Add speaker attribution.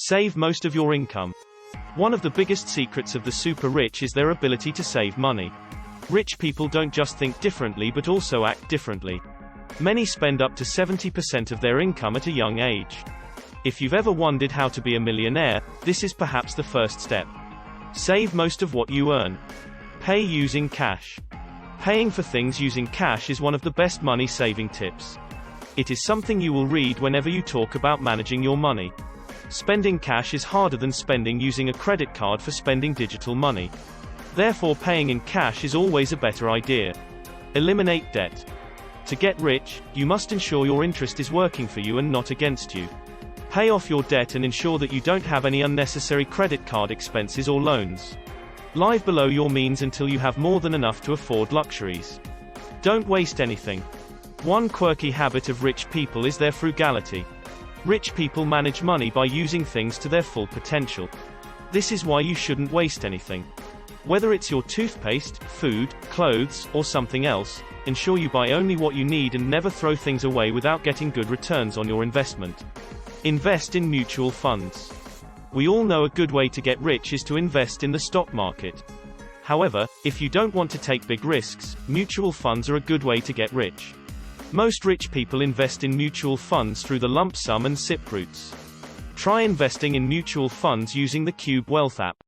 Speaker 1: Save most of your income. One of the biggest secrets of the super rich is their ability to save money. Rich people don't just think differently but also act differently. Many spend up to 70% of their income at a young age. If you've ever wondered how to be a millionaire, this is perhaps the first step. Save most of what you earn. Pay using cash. Paying for things using cash is one of the best money-saving tips. It is something you will read whenever you talk about managing your money. Spending cash is harder than spending using a credit card for spending digital money. Therefore, paying in cash is always a better idea. Eliminate debt. To get rich, you must ensure your interest is working for you and not against you. Pay off your debt and ensure that you don't have any unnecessary credit card expenses or loans. Live below your means until you have more than enough to afford luxuries. Don't waste anything. One quirky habit of rich people is their frugality. Rich people manage money by using things to their full potential. This is why you shouldn't waste anything. Whether it's your toothpaste, food, clothes, or something else, ensure you buy only what you need and never throw things away without getting good returns on your investment. Invest in mutual funds. We all know a good way to get rich is to invest in the stock market. However, if you don't want to take big risks, mutual funds are a good way to get rich. Most rich people invest in mutual funds through the lump sum and SIP routes. Try investing in mutual funds using the Cube Wealth app.